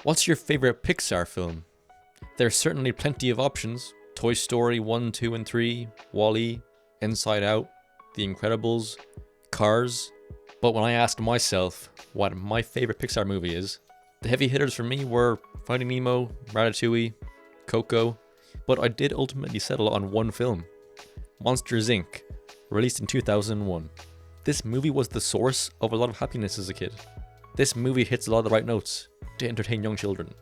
What's your favorite Pixar film? There's certainly plenty of options. Toy Story 1, 2, and 3, Wall-E, Inside Out, The Incredibles, Cars. But when I asked myself what my favorite Pixar movie is, the heavy hitters for me were Finding Nemo, Ratatouille, Coco, but I did ultimately settle on one film, Monsters Inc., released in 2001. This movie was the source of a lot of happiness as a kid. This movie hits a lot of the right notes to entertain young children.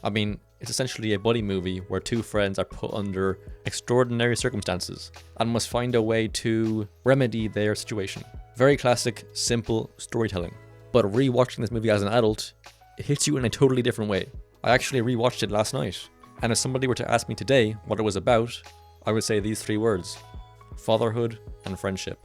I mean, it's essentially a buddy movie where two friends are put under extraordinary circumstances and must find a way to remedy their situation. Very classic, simple storytelling. But rewatching this movie as an adult, it hits you in a totally different way. I actually rewatched it last night, and if somebody were to ask me today what it was about, I would say these three words: fatherhood and friendship.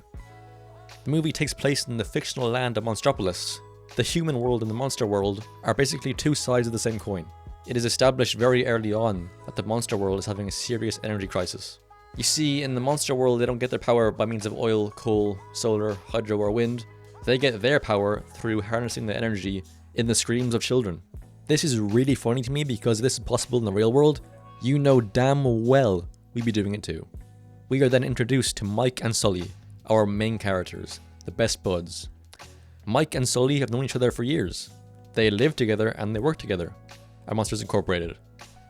The movie takes place in the fictional land of Monstropolis. The human world and the monster world are basically two sides of the same coin. It is established very early on that the monster world is having a serious energy crisis. You see, in the monster world, they don't get their power by means of oil, coal, solar, hydro, or wind. They get their power through harnessing the energy in the screams of children. This is really funny to me because if this is possible in the real world, you know damn well we'd be doing it too. We are then introduced to Mike and Sully, our main characters, the best buds. Mike and Sully have known each other for years. They live together and they work together at Monsters Incorporated,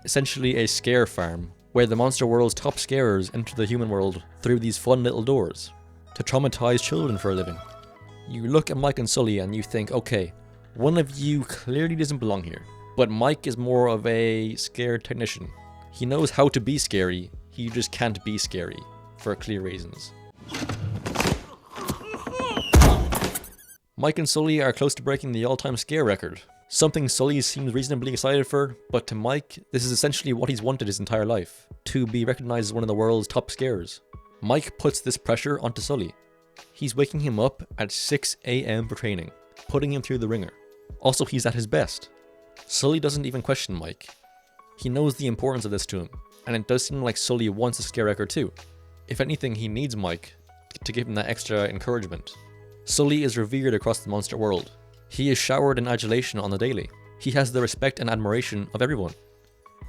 essentially a scare farm where the monster world's top scarers enter the human world through these fun little doors to traumatize children for a living. You look at Mike and Sully and you think, okay, one of you clearly doesn't belong here. But Mike is more of a scare technician. He knows how to be scary, he just can't be scary, for clear reasons. Mike and Sully are close to breaking the all-time scare record. Something Sully seems reasonably excited for, but to Mike, this is essentially what he's wanted his entire life, to be recognized as one of the world's top scarers. Mike puts this pressure onto Sully. He's waking him up at 6 a.m. for training, putting him through the ringer. Also, he's at his best. Sully doesn't even question Mike. He knows the importance of this to him, and it does seem like Sully wants a scare record too. If anything, he needs Mike to give him that extra encouragement. Sully is revered across the monster world. He is showered in adulation on the daily. He has the respect and admiration of everyone,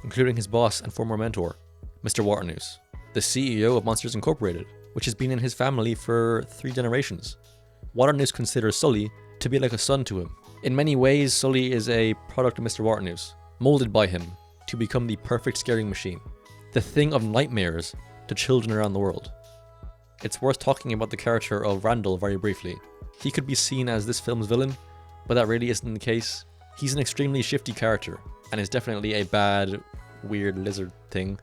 including his boss and former mentor, Mr. Waternoose, the CEO of Monsters Incorporated, which has been in his family for 3 generations. Waternoose considers Sully to be like a son to him. In many ways, Sully is a product of Mr. Waternoose, molded by him to become the perfect scaring machine, the thing of nightmares to children around the world. It's worth talking about the character of Randall very briefly. He could be seen as this film's villain, but that really isn't the case. He's an extremely shifty character, and is definitely a bad, weird lizard thing,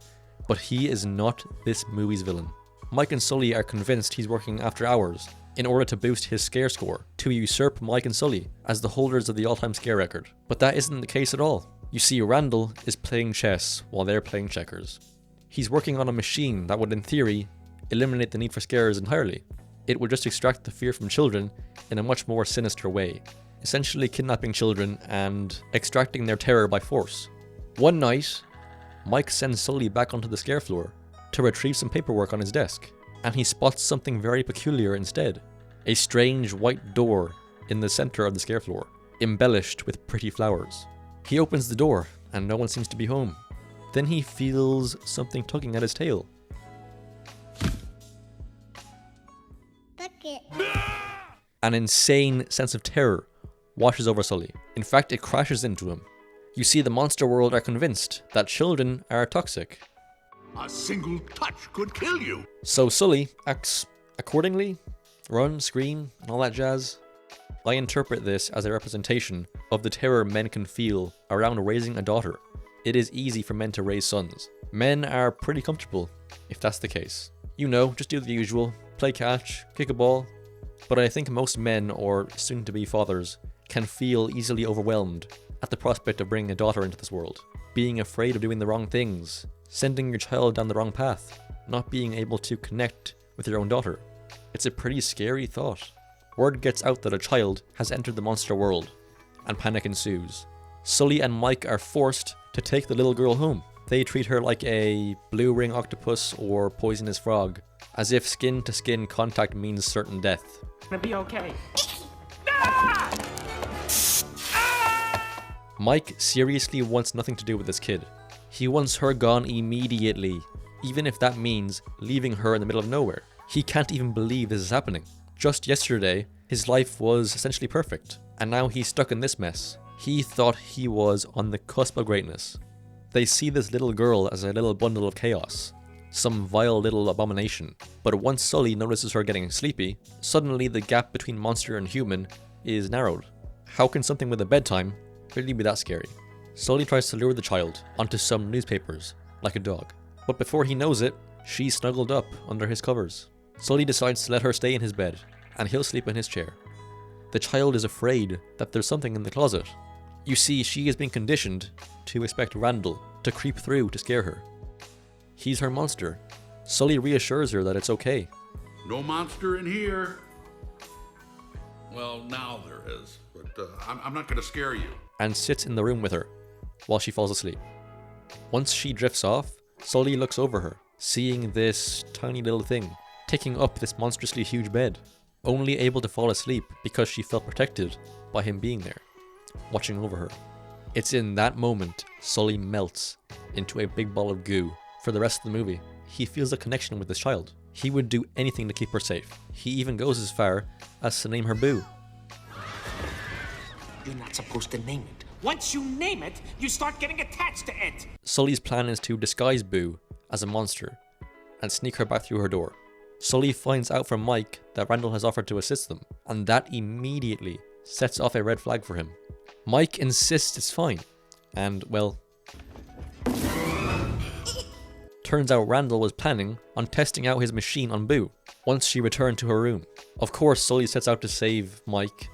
but he is not this movie's villain. Mike and Sully are convinced he's working after hours in order to boost his scare score, to usurp Mike and Sully as the holders of the all-time scare record. But that isn't the case at all. You see, Randall is playing chess while they're playing checkers. He's working on a machine that would, in theory, eliminate the need for scarers entirely. It would just extract the fear from children in a much more sinister way, essentially kidnapping children and extracting their terror by force. One night, Mike sends Sully back onto the scare floor to retrieve some paperwork on his desk, and he spots something very peculiar instead. A strange white door in the center of the scare floor, embellished with pretty flowers. He opens the door, and no one seems to be home. Then he feels something tugging at his tail. An insane sense of terror washes over Sully. In fact, it crashes into him. You see, the monster world are convinced that children are toxic. A single touch could kill you. So Sully acts accordingly, run, scream, and all that jazz. I interpret this as a representation of the terror men can feel around raising a daughter. It is easy for men to raise sons. Men are pretty comfortable, if that's the case. You know, just do the usual, play catch, kick a ball. But I think most men, or soon-to-be fathers, can feel easily overwhelmed at the prospect of bringing a daughter into this world. Being afraid of doing the wrong things, sending your child down the wrong path, not being able to connect with your own daughter. It's a pretty scary thought. Word gets out that a child has entered the monster world, and panic ensues. Sully and Mike are forced to take the little girl home. They treat her like a blue ring octopus or poisonous frog, as if skin-to-skin contact means certain death. Gonna be okay. Mike seriously wants nothing to do with this kid. He wants her gone immediately, even if that means leaving her in the middle of nowhere. He can't even believe this is happening. Just yesterday, his life was essentially perfect, and now he's stuck in this mess. He thought he was on the cusp of greatness. They see this little girl as a little bundle of chaos, some vile little abomination. But once Sully notices her getting sleepy, suddenly the gap between monster and human is narrowed. How can something with a bedtime really be that scary? Sully tries to lure the child onto some newspapers, like a dog. But before he knows it, she's snuggled up under his covers. Sully decides to let her stay in his bed, and he'll sleep in his chair. The child is afraid that there's something in the closet. You see, she has been conditioned to expect Randall to creep through to scare her. He's her monster. Sully reassures her that it's okay. No monster in here. Well, now there is, but I'm not going to scare you. And sits in the room with her while she falls asleep. Once she drifts off, Sully looks over her, seeing this tiny little thing taking up this monstrously huge bed, only able to fall asleep because she felt protected by him being there, watching over her. It's in that moment Sully melts into a big ball of goo. For the rest of the movie, he feels a connection with this child. He would do anything to keep her safe. He even goes as far as to name her Boo. You're not supposed to name it. Once you name it, you start getting attached to it. Sully's plan is to disguise Boo as a monster and sneak her back through her door. Sully finds out from Mike that Randall has offered to assist them, and that immediately sets off a red flag for him. Mike insists it's fine, and well, turns out Randall was planning on testing out his machine on Boo once she returned to her room. Of course, Sully sets out to save Mike,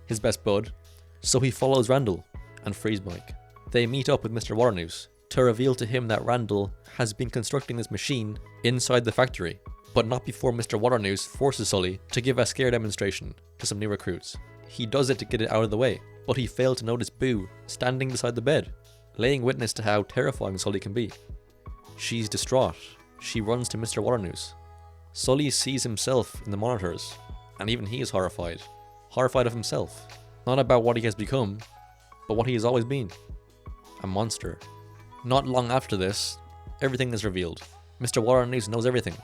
his best bud, so he follows Randall and frees Mike. They meet up with Mr. Waternoose to reveal to him that Randall has been constructing this machine inside the factory, but not before Mr. Waternoose forces Sully to give a scare demonstration to some new recruits. He does it to get it out of the way, but he failed to notice Boo standing beside the bed, laying witness to how terrifying Sully can be. She's distraught. She runs to Mr. Waternoose. Sully sees himself in the monitors, and even he is horrified. Horrified of himself. Not about what he has become, but what he has always been. A monster. Not long after this, everything is revealed. Mr. Waternoose knows everything.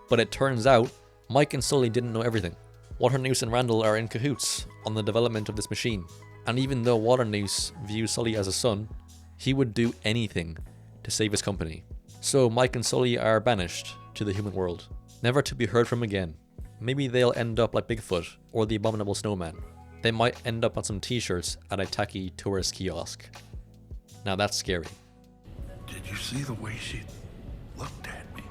But it turns out, Mike and Sully didn't know everything. Waternoose and Randall are in cahoots on the development of this machine. And even though Waternoose views Sully as a son, he would do anything to save his company. So Mike and Sully are banished to the human world, never to be heard from again. Maybe they'll end up like Bigfoot or the Abominable Snowman. They might end up on some t-shirts at a tacky tourist kiosk. Now that's scary. Did you see the way she looked at me?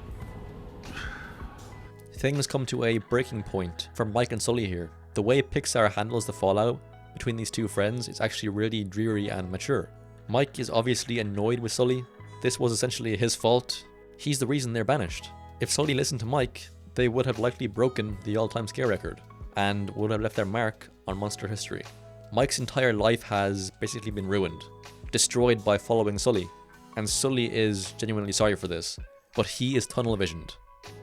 Things come to a breaking point for Mike and Sully here. The way Pixar handles the fallout between these two friends is actually really dreary and mature. Mike is obviously annoyed with Sully. This was essentially his fault. He's the reason they're banished. If Sully listened to Mike, they would have likely broken the all-time scare record and would have left their mark on monster history. Mike's entire life has basically been ruined, destroyed by following Sully, and Sully is genuinely sorry for this, but he is tunnel visioned.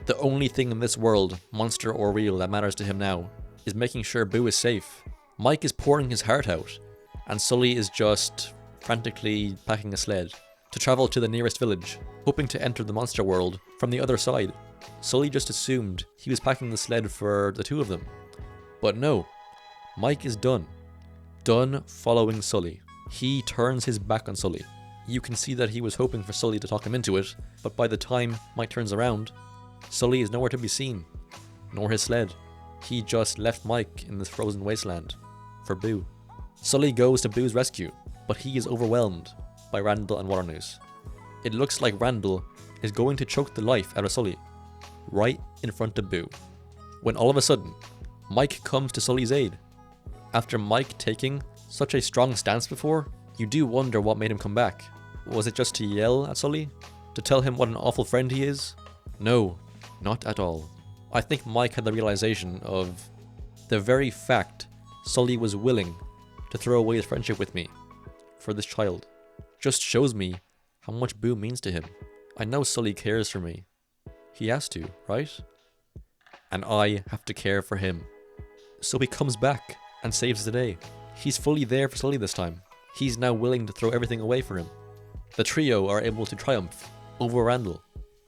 The only thing in this world, monster or real, that matters to him now is making sure Boo is safe. Mike is pouring his heart out, and Sully is just frantically packing a sled to travel to the nearest village, hoping to enter the monster world from the other side. Sully just assumed he was packing the sled for the two of them. But no, Mike is done. Done following Sully. He turns his back on Sully. You can see that he was hoping for Sully to talk him into it, but by the time Mike turns around, Sully is nowhere to be seen, nor his sled. He just left Mike in this frozen wasteland for Boo. Sully goes to Boo's rescue, but he is overwhelmed by Randall and Waternoose. It looks like Randall is going to choke the life out of Sully, right in front of Boo, when all of a sudden, Mike comes to Sully's aid. After Mike taking such a strong stance before, you do wonder what made him come back. Was it just to yell at Sully? To tell him what an awful friend he is? No, not at all. I think Mike had the realization of the very fact Sully was willing to throw away his friendship with me for this child just shows me how much Boo means to him. I know Sully cares for me. He has to, right? And I have to care for him. So he comes back and saves the day. He's fully there for Sully this time. He's now willing to throw everything away for him. The trio are able to triumph over Randall.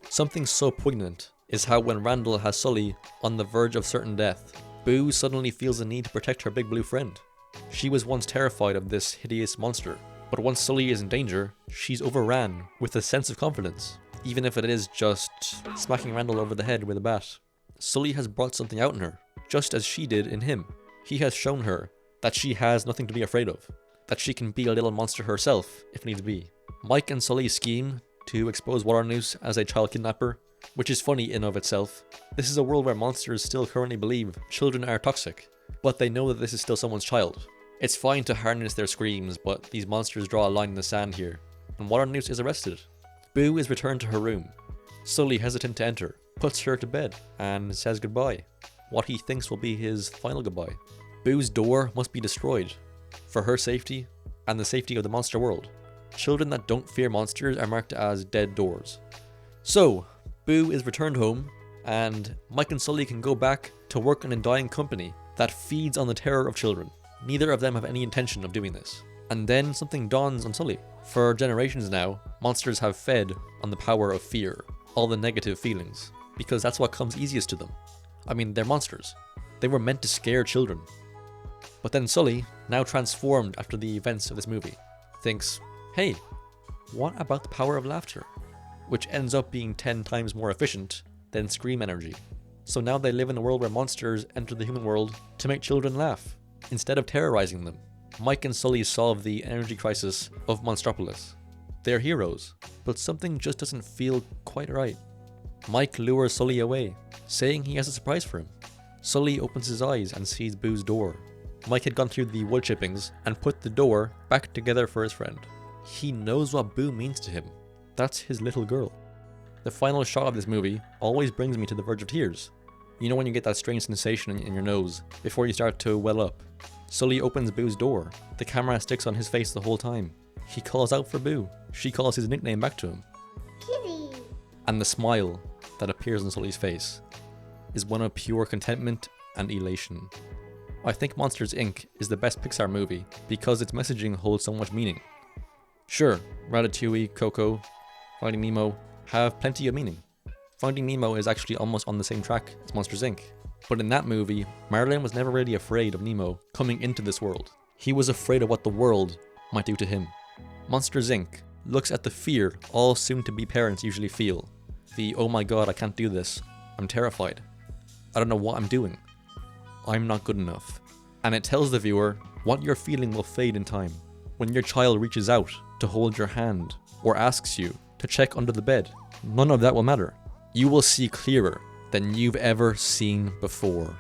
Something so poignant is how when Randall has Sully on the verge of certain death, Boo suddenly feels the need to protect her big blue friend. She was once terrified of this hideous monster, but once Sully is in danger, she's overran with a sense of confidence, even if it is just smacking Randall over the head with a bat. Sully has brought something out in her, just as she did in him. He has shown her that she has nothing to be afraid of, that she can be a little monster herself if needs be. Mike and Sully's scheme to expose Waternoose as a child kidnapper, which is funny in of itself. This is a world where monsters still currently believe children are toxic, but they know that this is still someone's child. It's fine to harness their screams, but these monsters draw a line in the sand here, and Waternoose is arrested. Boo is returned to her room. Sully, hesitant to enter, puts her to bed and says goodbye, what he thinks will be his final goodbye. Boo's door must be destroyed, for her safety and the safety of the monster world. Children that don't fear monsters are marked as dead doors. So, Boo is returned home, and Mike and Sully can go back to work in a dying company that feeds on the terror of children. Neither of them have any intention of doing this. And then something dawns on Sully. For generations now, monsters have fed on the power of fear, all the negative feelings, because that's what comes easiest to them. I mean, they're monsters. They were meant to scare children. But then Sully, now transformed after the events of this movie, thinks, hey, what about the power of laughter? Which ends up being 10 times more efficient than scream energy. So now they live in a world where monsters enter the human world to make children laugh, instead of terrorizing them. Mike and Sully solve the energy crisis of Monstropolis. They're heroes, but something just doesn't feel quite right. Mike lures Sully away, saying he has a surprise for him. Sully opens his eyes and sees Boo's door. Mike had gone through the wood chippings and put the door back together for his friend. He knows what Boo means to him. That's his little girl. The final shot of this movie always brings me to the verge of tears. You know when you get that strange sensation in your nose before you start to well up. Sully opens Boo's door. The camera sticks on his face the whole time. He calls out for Boo. She calls his nickname back to him. Kitty. And the smile that appears on Sully's face is one of pure contentment and elation. I think Monsters, Inc. is the best Pixar movie because its messaging holds so much meaning. Sure, Ratatouille, Coco, Finding Nemo have plenty of meaning. Finding Nemo is actually almost on the same track as Monsters, Inc. But in that movie, Marlin was never really afraid of Nemo coming into this world. He was afraid of what the world might do to him. Monsters, Inc. looks at the fear all soon-to-be parents usually feel. The, oh my god, I can't do this. I'm terrified. I don't know what I'm doing. I'm not good enough. And it tells the viewer what you're feeling will fade in time. When your child reaches out to hold your hand or asks you to check under the bed, none of that will matter. You will see clearer than you've ever seen before.